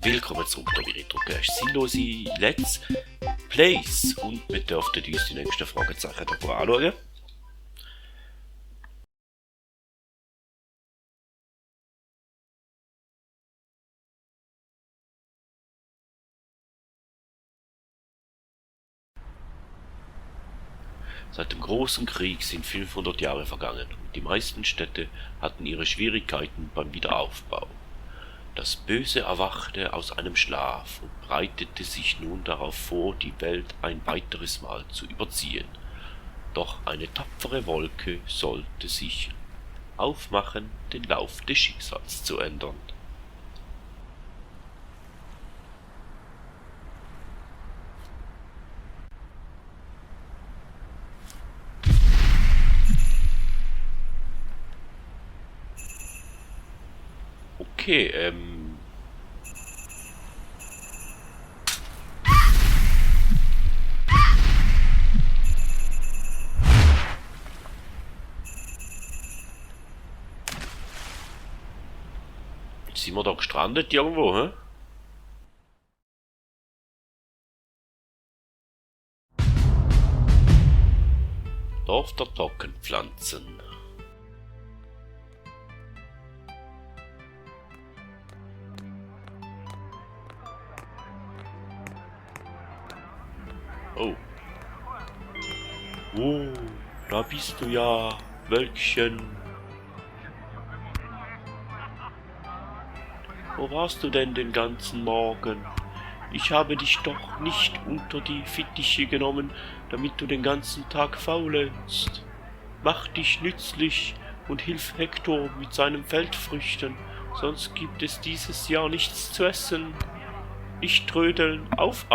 Willkommen zurück da bei Retrocast. Sinnlose Let's Plays. Und wir dürften uns die nächsten Fragezeichen davor anschauen. Seit dem Großen Krieg sind 500 Jahre vergangen und die meisten Städte hatten ihre Schwierigkeiten beim Wiederaufbau. Das Böse erwachte aus einem Schlaf und bereitete sich nun darauf vor, die Welt ein weiteres Mal zu überziehen. Doch eine tapfere Wolke sollte sich aufmachen, den Lauf des Schicksals zu ändern. Okay, sind wir da gestrandet irgendwo, hä? Dorf der Trockenpflanzen. Oh. Oh, da bist du ja, Wölkchen. Wo warst du denn den ganzen Morgen? Ich habe dich doch nicht unter die Fittiche genommen, damit du den ganzen Tag faulenzt. Mach dich nützlich und hilf Hektor mit seinen Feldfrüchten, sonst gibt es dieses Jahr nichts zu essen. Nicht trödeln, auf!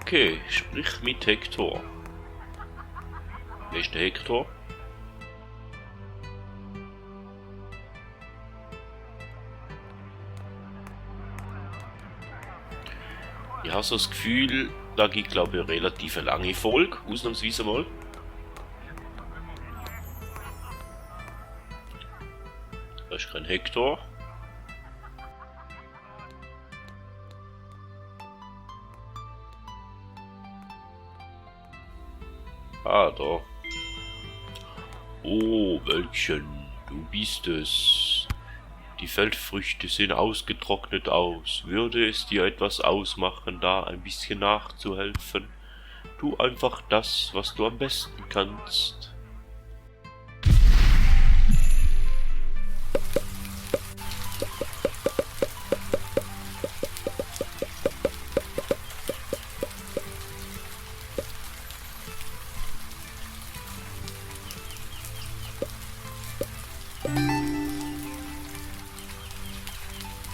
Okay, sprich mit Hektor. Wer ist der Hektor? Ich habe so das Gefühl, da gibt glaube ich eine relativ lange Folge, ausnahmsweise mal. Da ist kein Hektor. Ah, da. Oh, Wölkchen, du bist es. Die Feldfrüchte sehen ausgetrocknet aus. Würde es dir etwas ausmachen, da ein bisschen nachzuhelfen? Tu einfach das, was du am besten kannst.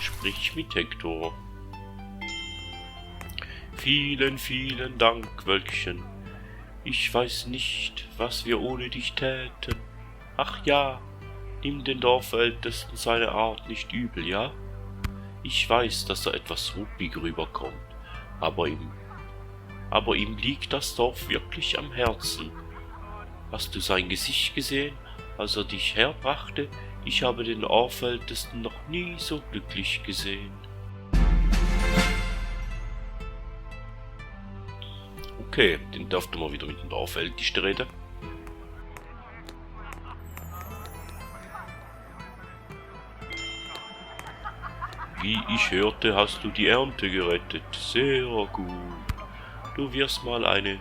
Sprich mit Hektor. Vielen Dank, Wölkchen. Ich weiß nicht, was wir ohne dich täten. Ach ja, nimm den Dorfältesten seine Art nicht übel, ja? Ich weiß, dass er etwas ruppig rüberkommt, aber ihm liegt das Dorf wirklich am Herzen. Hast du sein Gesicht gesehen, als er dich herbrachte? Ich habe den Dorfältesten noch nie so glücklich gesehen. Okay, den dürfte man wieder mit dem Dorfältesten reden. Wie ich hörte, hast du die Ernte gerettet. Sehr gut. Du wirst mal eine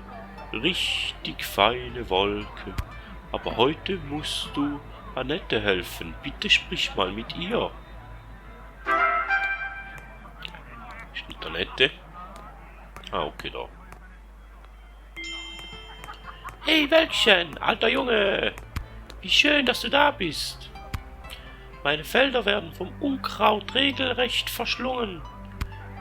richtig feine Wolke. Aber heute musst du Annette helfen. Bitte sprich mal mit ihr. Ist nicht Annette? Ah, okay, da. Hey, Wölkchen, alter Junge. Wie schön, dass du da bist. Meine Felder werden vom Unkraut regelrecht verschlungen.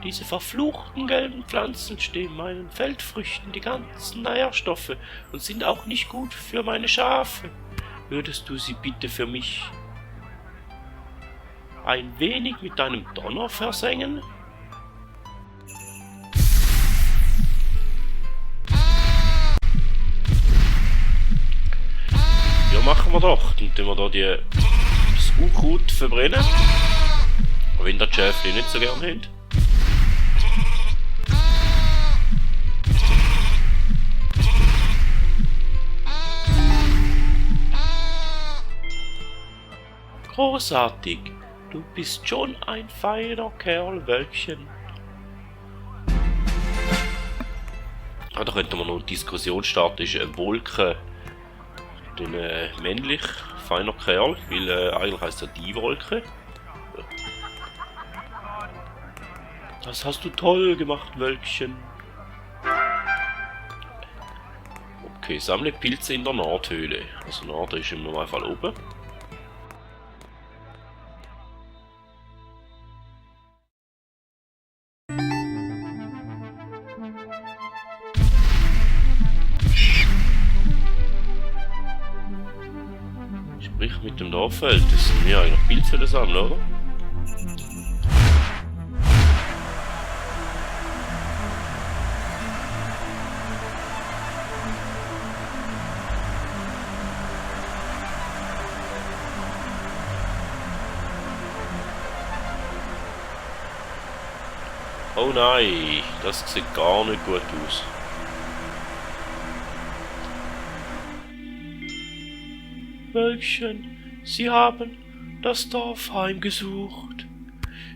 Diese verfluchten gelben Pflanzen stehen meinen Feldfrüchten die ganzen Nährstoffe und sind auch nicht gut für meine Schafe. Würdest du sie bitte für mich ein wenig mit deinem Donner versengen? Ja, machen wir doch. Dann tun wir da das Unkraut verbrennen. Wenn der Schäfli nicht so gerne hat. Großartig, du bist schon ein feiner Kerl, Wölkchen. Ah, da könnten wir noch eine Diskussion starten, ist eine Wolke denn männlich, feiner Kerl, weil eigentlich heisst er die Wolke. Das hast du toll gemacht, Wölkchen. Okay, sammle Pilze in der Nordhöhle. Also Nord ist im Normalfall oben. Sprich mit dem Dorffeld, das sind ja eigentlich Pilze sammeln, oder? Oh nein, das sieht gar nicht gut aus. Wölkchen, Sie haben das Dorf heimgesucht.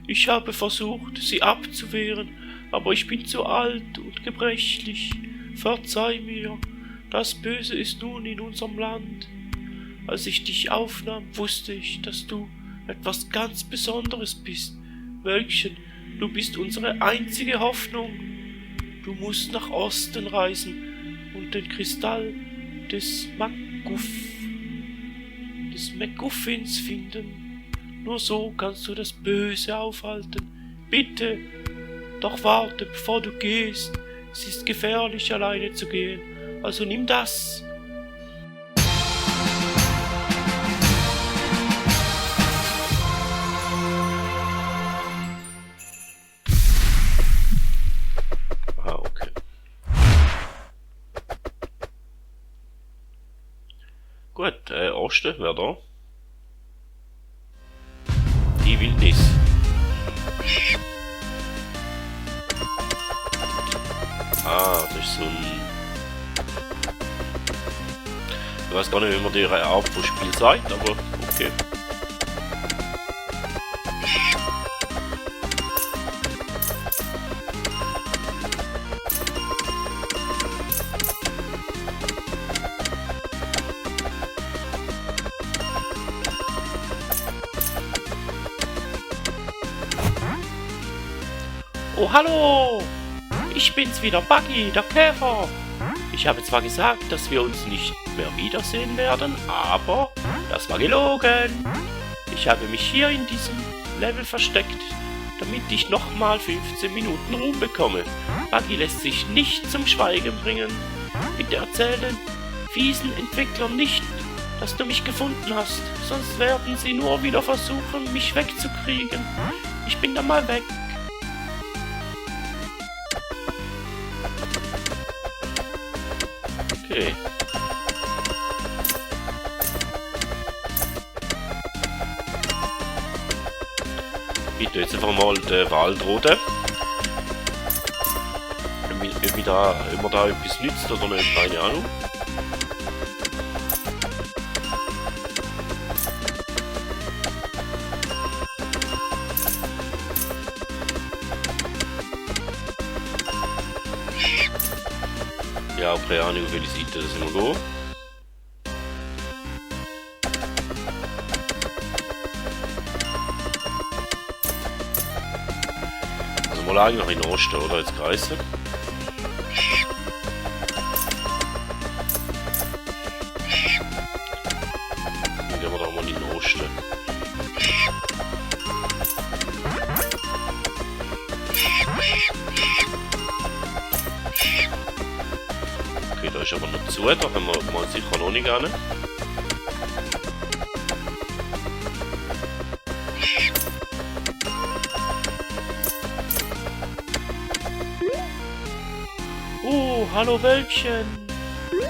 Ich habe versucht, Sie abzuwehren, aber ich bin zu alt und gebrechlich. Verzeih mir, das Böse ist nun in unserem Land. Als ich dich aufnahm, wusste ich, dass du etwas ganz Besonderes bist. Wölkchen, du bist unsere einzige Hoffnung. Du musst nach Osten reisen und den Kristall des MacGuffins finden. Nur so kannst du das Böse aufhalten. Bitte, doch warte, bevor du gehst. Es ist gefährlich, alleine zu gehen. Also nimm das. Okay. Gut, Osten, wer da? Die Wildnis. Ah, das ist so ein... Ich weiß gar nicht, wie man die Art von Spiel sagt, aber okay. Oh, hallo! Ich bin's wieder, Buggy, der Käfer. Ich habe zwar gesagt, dass wir uns nicht mehr wiedersehen werden, aber das war gelogen. Ich habe mich hier in diesem Level versteckt, damit ich nochmal 15 Minuten Ruhm bekomme. Buggy lässt sich nicht zum Schweigen bringen. Bitte erzähl den fiesen Entwicklern nicht, dass du mich gefunden hast, sonst werden sie nur wieder versuchen, mich wegzukriegen. Ich bin dann mal weg. Okay. Ich tue jetzt einfach mal den Wald roden. Ob mir da etwas nützt oder nicht, keine Ahnung. Ja, keine Ahnung, auf welche Seite das immer geht. Also wir lagen noch in Osten, oder? Jetzt geheißen. Dann gehen wir da mal in Osten. Okay, da ist aber noch zu, da können wir mal sicher noch nicht gehen. Oh, hallo Wölkchen.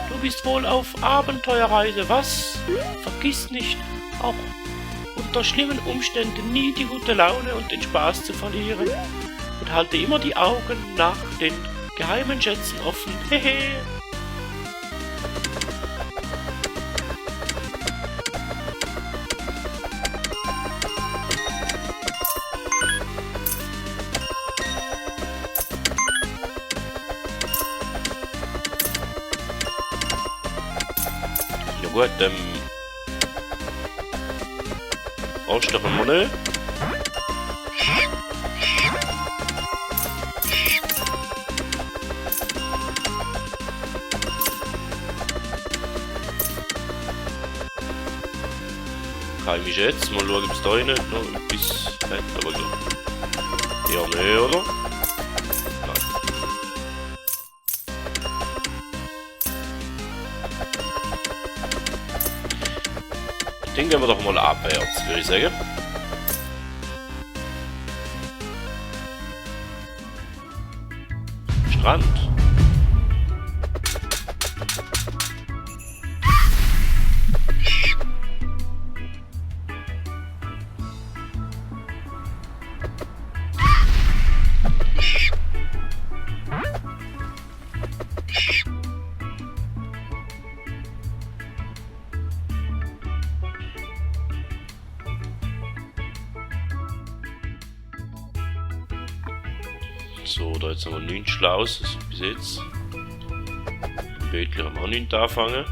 Du bist wohl auf Abenteuerreise, was? Vergiss nicht, auch unter schlimmen Umständen nie die gute Laune und den Spaß zu verlieren und halte immer die Augen nach den geheimen Schätzen offen. Hehe. Ja gut, ausstachen wir nicht. Kann ich mich jetzt mal schauen, ob es da rein noch etwas hat, aber ja. Ja, ne, oder? Nein. Dann gehen wir doch mal abwärts, würde ich sagen. Strand. So, da jetzt haben wir nichts Schlaues bis jetzt. Im Bötler haben wir auch nichts anfangen.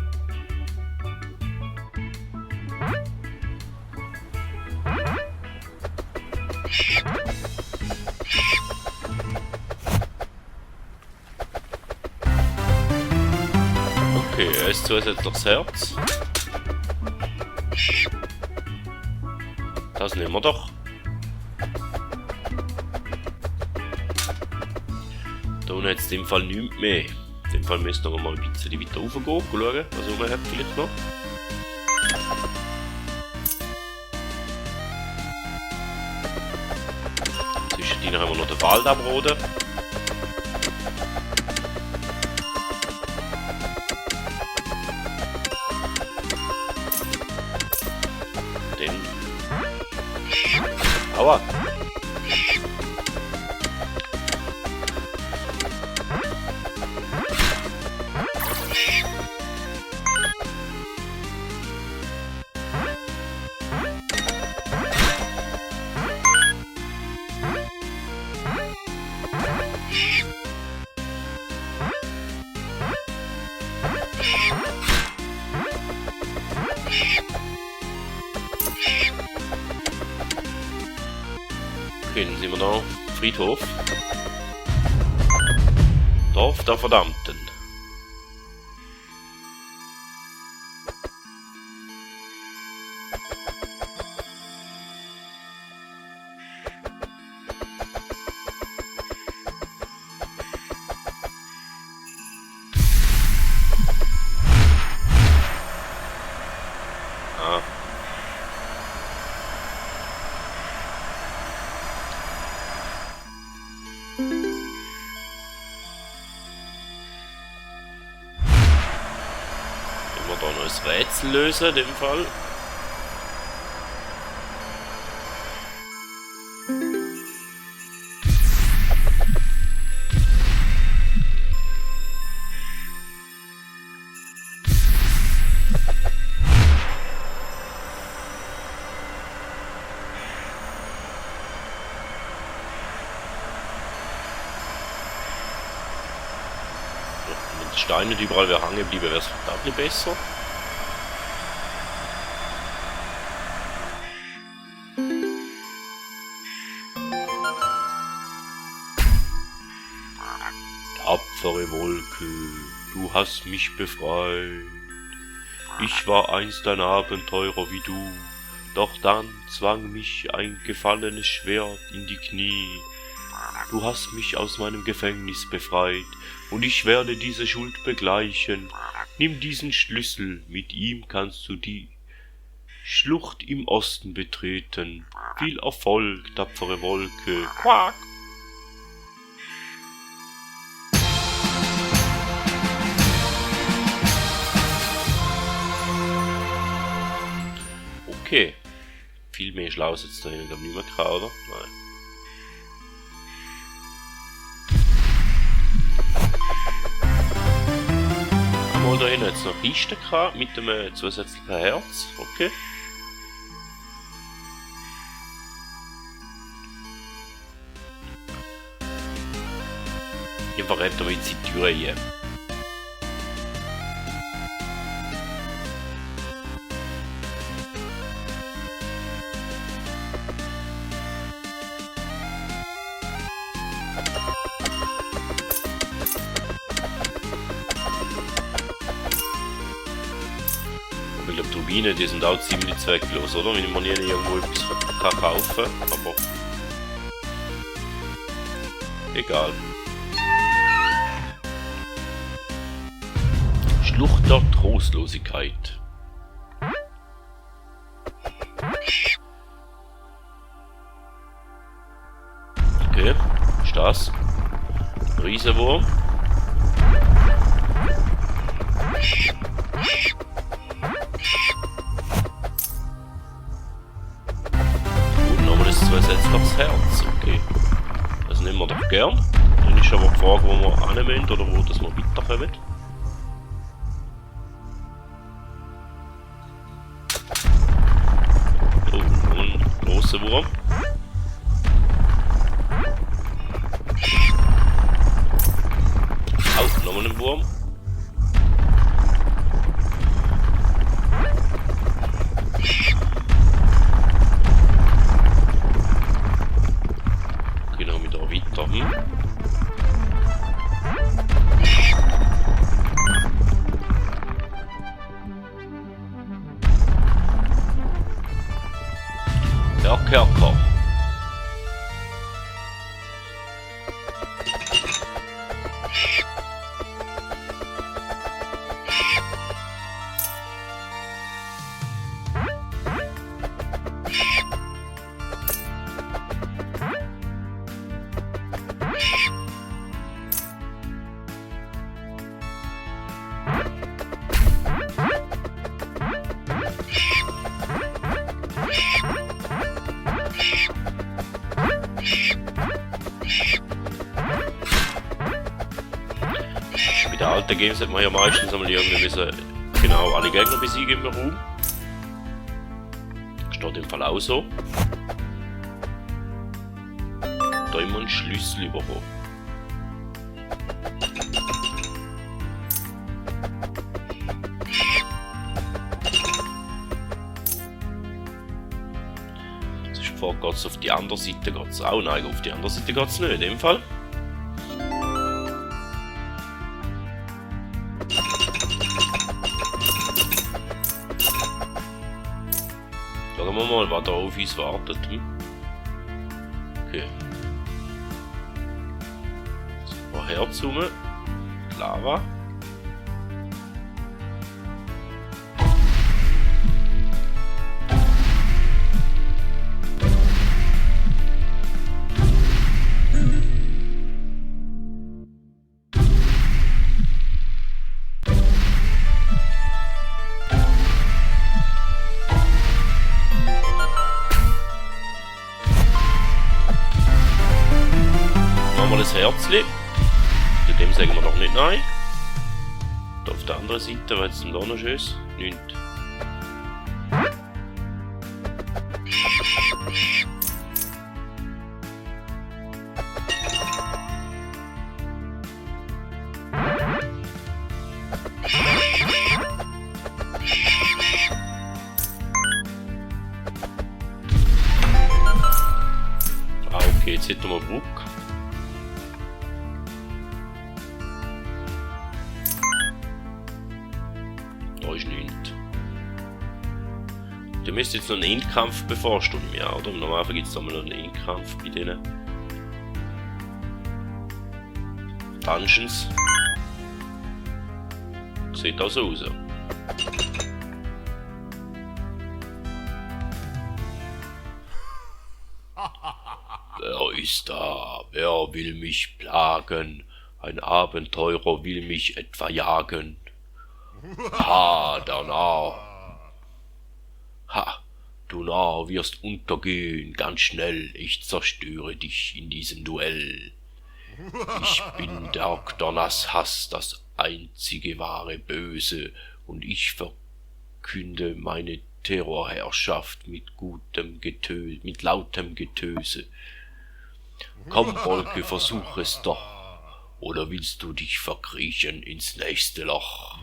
Okay, er ist zusätzlich das Herz. Das nehmen wir doch. Da unten hat es in dem Fall nichts mehr. In dem Fall müssen wir mal ein bisschen weiter rauf gehen, schauen, was oben hat vielleicht noch. Zwischendrin haben wir noch den Wald am Roden. Den. Aua! Okay, dann sind wir da. Friedhof. Dorf der Verdammten. Ah. Da noch ein Rätsel lösen, in dem Fall. Wenn die Steine die überall wieder hängen bleiben, wäre es auch nicht besser. Tapfere Wolke, du hast mich befreit. Ich war einst ein Abenteurer wie du, doch dann zwang mich ein gefallenes Schwert in die Knie. Du hast mich aus meinem Gefängnis befreit, und ich werde diese Schuld begleichen. Nimm diesen Schlüssel, mit ihm kannst du die Schlucht im Osten betreten. Viel Erfolg, tapfere Wolke. Quack! Okay. viel mehr Schlaues jetzt da hinten nicht mehr gehabt, oder? Nein. Mal da hinten jetzt noch Kiste gehabt mit einem zusätzlichen Herz. Okay. Ich verrate damit die Tür hier. Ich glaube, Turbinen, die sind auch ziemlich zwecklos, oder? Wenn man nie irgendwo etwas kann kaufen kann, aber egal. Schlucht der Trostlosigkeit. Okay, ist das? Riesenwurm. Und nochmal das zusätzliches Herz, okay. Das nehmen wir doch gern. Dann ist aber die Frage, wo wir hin müssen oder wo das wir weiterkommen. Oh, ein grosser Wurm. Auch nochmal ein Wurm. Genau, wieder weiter. Der Kerker. Bei den alten Games hat man ja meistens einmal irgendwie müssen genau alle Gegner besiegen im Raum. Steht im Fall auch so. Da immer einen Schlüssel bekommen. Jetzt ist die Frage, geht es auf die andere Seite? Geht's auch? Nein, auf die andere Seite geht es nicht in dem Fall. Schauen wir mal, was da auf uns wartet. Okay. So, Herz rum. Lava. Das Herzli. Zu dem sagen wir noch nicht nein. Da auf der anderen Seite, weil es da noch schön ist. Nichts. Ah, okay, jetzt hätten wir Bruck. Da ist nichts. Da müsste jetzt noch ein Endkampf bevorstehen, ja, oder? Am Anfang gibt es noch einen Endkampf bei denen Dungeons. Sieht auch so aus. Wer ist da? Wer will mich plagen? Ein Abenteurer will mich etwa jagen. Ha, der Narr. Ha, du Narr, wirst untergehen, ganz schnell, ich zerstöre dich in diesem Duell. Ich bin der Oktonas Hass, das einzige wahre Böse, und ich verkünde meine Terrorherrschaft mit lautem Getöse. Komm, Wolke, versuch es doch, oder willst du dich verkriechen ins nächste Loch?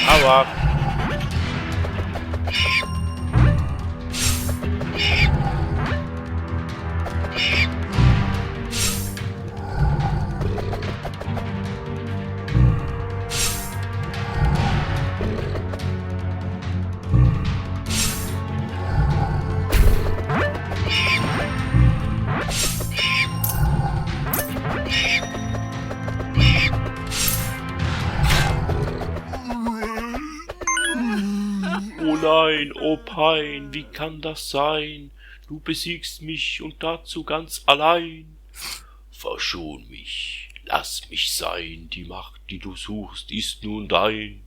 Aua! Oh nein, oh Pein, wie kann das sein? Du besiegst mich und dazu ganz allein. Verschon mich, lass mich sein, die Macht, die du suchst, ist nun dein.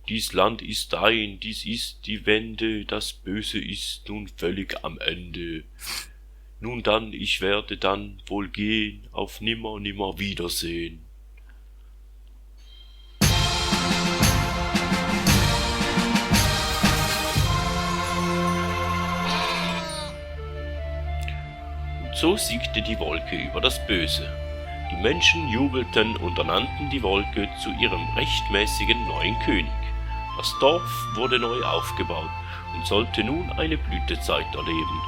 Dies Land ist dein, dies ist die Wende, das Böse ist nun völlig am Ende. Nun dann, ich werde dann wohl gehen, auf nimmer, nimmer Wiedersehen. So siegte die Wolke über das Böse. Die Menschen jubelten und ernannten die Wolke zu ihrem rechtmäßigen neuen König. Das Dorf wurde neu aufgebaut und sollte nun eine Blütezeit erleben.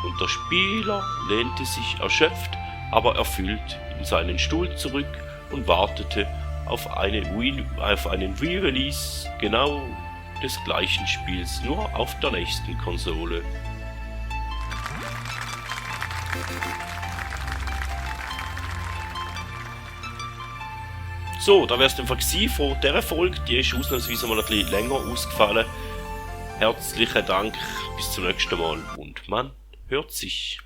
Und der Spieler lehnte sich erschöpft, aber erfüllt in seinen Stuhl zurück und wartete auf einen Re-Release genau des gleichen Spiels, nur auf der nächsten Konsole. So, da wär's dann von dieser Folge. Die ist ausnahmsweise mal ein bisschen länger ausgefallen. Herzlichen Dank, bis zum nächsten Mal und man hört sich.